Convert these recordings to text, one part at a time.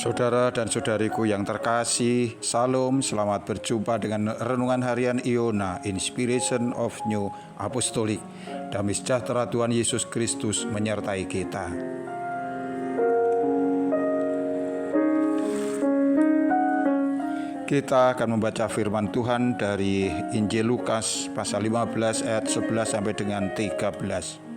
Saudara dan saudariku yang terkasih, Salam, selamat berjumpa dengan Renungan Harian Iona, Inspiration of New Apostolic. Damai sejahtera Tuhan Yesus Kristus menyertai kita. Kita akan membaca firman Tuhan dari Injil Lukas pasal 15 ayat 11 sampai dengan 13.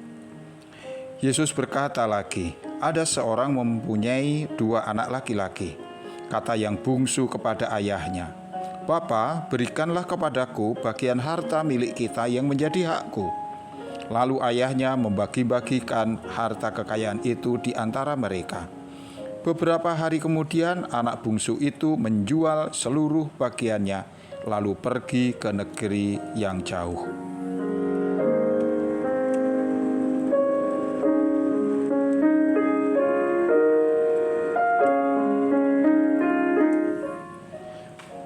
Yesus berkata lagi, ada seorang mempunyai 2 anak laki-laki. Kata yang bungsu kepada ayahnya, Bapa, berikanlah kepadaku bagian harta milik kita yang menjadi hakku. Lalu ayahnya membagi-bagikan harta kekayaan itu di antara mereka. Beberapa hari kemudian anak bungsu itu menjual seluruh bagiannya, lalu pergi ke negeri yang jauh.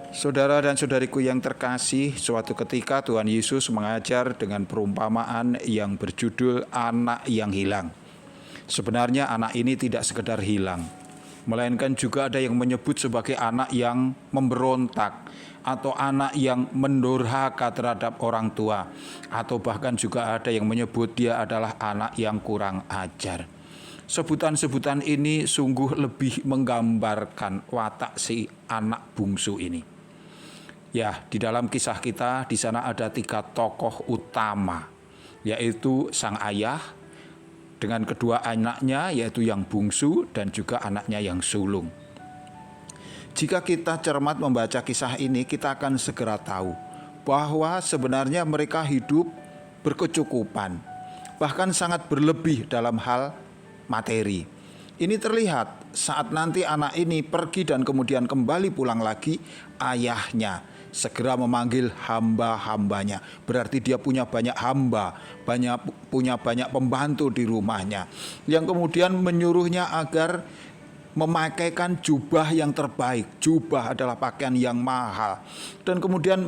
Saudara dan saudariku yang terkasih, suatu ketika Tuhan Yesus mengajar dengan perumpamaan yang berjudul anak yang hilang. Sebenarnya anak ini tidak sekedar hilang, melainkan juga ada yang menyebut sebagai anak yang memberontak atau anak yang mendurhaka terhadap orang tua, atau bahkan juga ada yang menyebut dia adalah anak yang kurang ajar. Sebutan-sebutan ini sungguh lebih menggambarkan watak si anak bungsu ini. Ya, di dalam kisah kita di sana ada 3 tokoh utama, yaitu sang ayah dengan kedua anaknya, yaitu yang bungsu dan juga anaknya yang sulung. Jika kita cermat membaca kisah ini, kita akan segera tahu bahwa sebenarnya mereka hidup berkecukupan, bahkan sangat berlebih dalam hal materi. Ini terlihat saat nanti anak ini pergi dan kemudian kembali pulang lagi, ayahnya segera memanggil hamba-hambanya. Berarti dia punya banyak hamba, punya banyak pembantu di rumahnya, yang kemudian menyuruhnya agar memakaikan jubah yang terbaik. Jubah adalah pakaian yang mahal, dan kemudian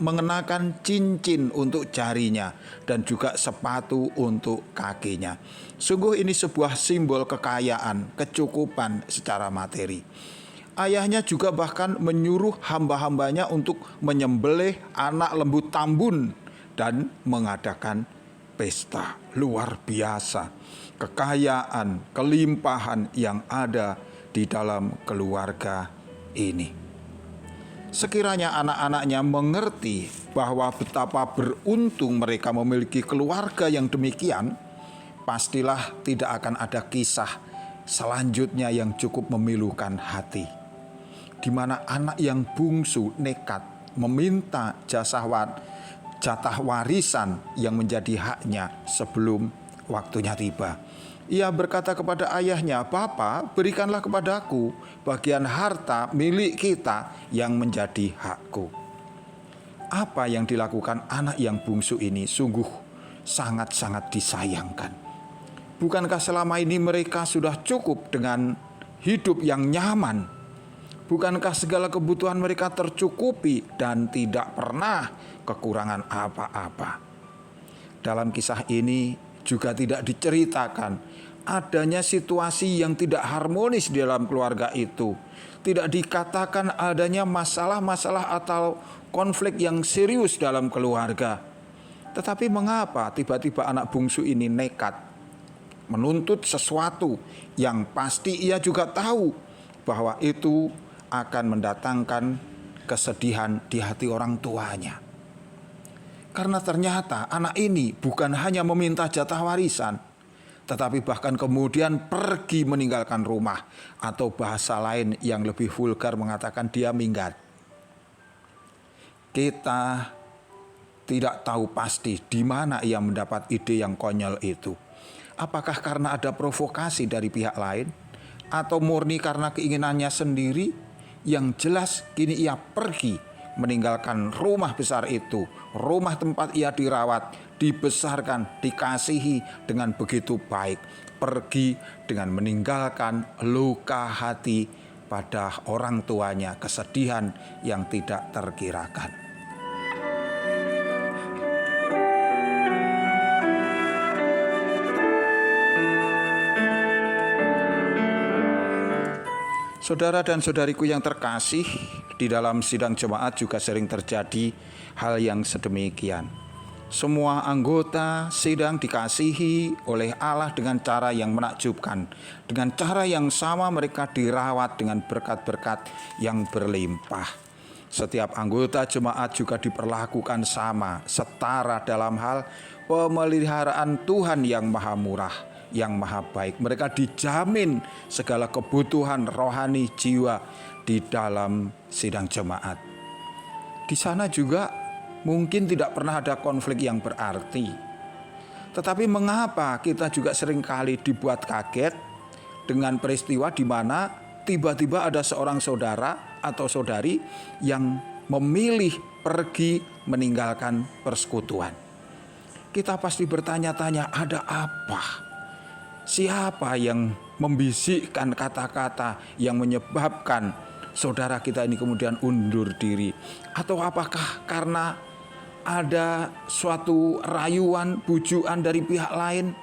mengenakan cincin untuk jarinya dan juga sepatu untuk kakinya. Sungguh ini sebuah simbol kekayaan, kecukupan secara materi. Ayahnya juga bahkan menyuruh hamba-hambanya untuk menyembelih anak lembu tambun dan mengadakan pesta. Luar biasa kekayaan, kelimpahan yang ada di dalam keluarga ini. Sekiranya anak-anaknya mengerti bahwa betapa beruntung mereka memiliki keluarga yang demikian, pastilah tidak akan ada kisah selanjutnya yang cukup memilukan hati, di mana anak yang bungsu nekat meminta jatah warisan yang menjadi haknya sebelum waktunya tiba. Ia berkata kepada ayahnya, Bapa, berikanlah kepadaku bagian harta milik kita yang menjadi hakku. Apa yang dilakukan anak yang bungsu ini sungguh sangat-sangat disayangkan. Bukankah selama ini mereka sudah cukup dengan hidup yang nyaman? Bukankah segala kebutuhan mereka tercukupi dan tidak pernah kekurangan apa-apa? Dalam kisah ini juga tidak diceritakan adanya situasi yang tidak harmonis di dalam keluarga itu. Tidak dikatakan adanya masalah-masalah atau konflik yang serius dalam keluarga. Tetapi mengapa tiba-tiba anak bungsu ini nekat menuntut sesuatu yang pasti ia juga tahu bahwa itu akan mendatangkan kesedihan di hati orang tuanya. Karena ternyata anak ini bukan hanya meminta jatah warisan, tetapi bahkan kemudian pergi meninggalkan rumah, atau bahasa lain yang lebih vulgar mengatakan dia minggat. Kita tidak tahu pasti di mana ia mendapat ide yang konyol itu. Apakah karena ada provokasi dari pihak lain, atau murni karena keinginannya sendiri? Yang jelas kini ia pergi meninggalkan rumah besar itu, rumah tempat ia dirawat, dibesarkan, dikasihi dengan begitu baik. Pergi dengan meninggalkan luka hati pada orang tuanya, kesedihan yang tidak terkirakan. Saudara dan saudariku yang terkasih, di dalam sidang jemaat juga sering terjadi hal yang sedemikian. Semua anggota sidang dikasihi oleh Allah dengan cara yang menakjubkan. Dengan cara yang sama mereka dirawat dengan berkat-berkat yang berlimpah. Setiap anggota jemaat juga diperlakukan sama, setara dalam hal pemeliharaan Tuhan yang maha murah, yang maha baik. Mereka dijamin segala kebutuhan rohani jiwa di dalam sidang jemaat. Di sana juga mungkin tidak pernah ada konflik yang berarti. Tetapi mengapa kita juga seringkali dibuat kaget dengan peristiwa di mana tiba-tiba ada seorang saudara atau saudari yang memilih pergi meninggalkan persekutuan. Kita pasti bertanya-tanya, ada apa? Siapa yang membisikkan kata-kata yang menyebabkan saudara kita ini kemudian undur diri? Atau apakah karena ada suatu rayuan, bujukan dari pihak lain?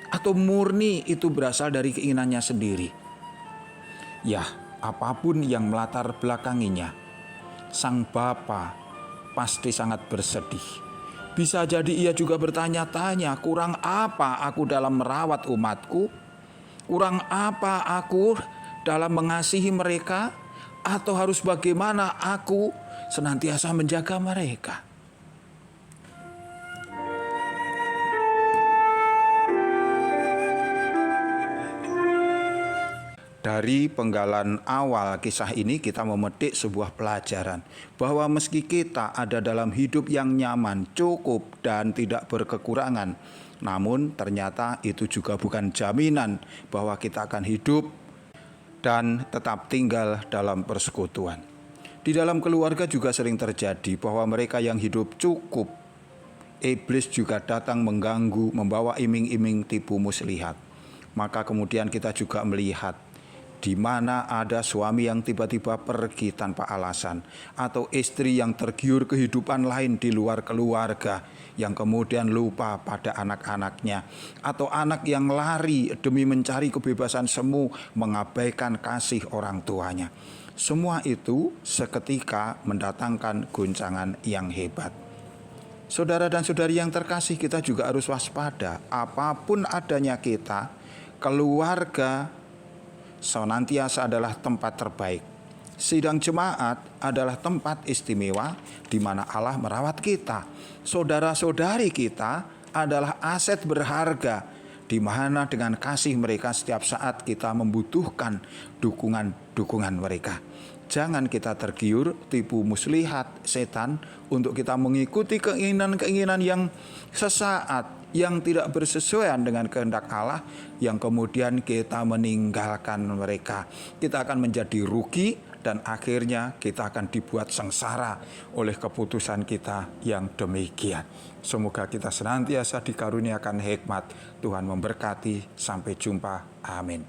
Atau murni itu berasal dari keinginannya sendiri? Ya, apapun yang melatar belakanginya, sang bapa pasti sangat bersedih. Bisa jadi ia juga bertanya-tanya, kurang apa aku dalam merawat umatku? Kurang apa aku dalam mengasihi mereka? Atau harus bagaimana aku senantiasa menjaga mereka? Dari penggalan awal kisah ini kita memetik sebuah pelajaran bahwa meski kita ada dalam hidup yang nyaman, cukup dan tidak berkekurangan, namun ternyata itu juga bukan jaminan bahwa kita akan hidup dan tetap tinggal dalam persekutuan. Di dalam keluarga juga sering terjadi bahwa mereka yang hidup cukup, iblis juga datang mengganggu, membawa iming-iming tipu muslihat. Maka kemudian kita juga melihat di mana ada suami yang tiba-tiba pergi tanpa alasan, atau istri yang tergiur kehidupan lain di luar keluarga, yang kemudian lupa pada anak-anaknya, atau anak yang lari demi mencari kebebasan semu, mengabaikan kasih orang tuanya. Semua itu seketika mendatangkan goncangan yang hebat. Saudara dan saudari yang terkasih, kita juga harus waspada. Apapun adanya kita, keluarga senantiasa adalah tempat terbaik. Sidang jemaat adalah tempat istimewa di mana Allah merawat kita. Saudara-saudari kita adalah aset berharga di mana dengan kasih mereka setiap saat kita membutuhkan dukungan mereka. Jangan kita tergiur tipu muslihat setan untuk kita mengikuti keinginan-keinginan yang sesaat, yang tidak bersesuaian dengan kehendak Allah, yang kemudian kita meninggalkan mereka. Kita akan menjadi rugi dan akhirnya kita akan dibuat sengsara oleh keputusan kita yang demikian. Semoga kita senantiasa dikaruniakan hikmat. Tuhan memberkati. Sampai jumpa. Amin.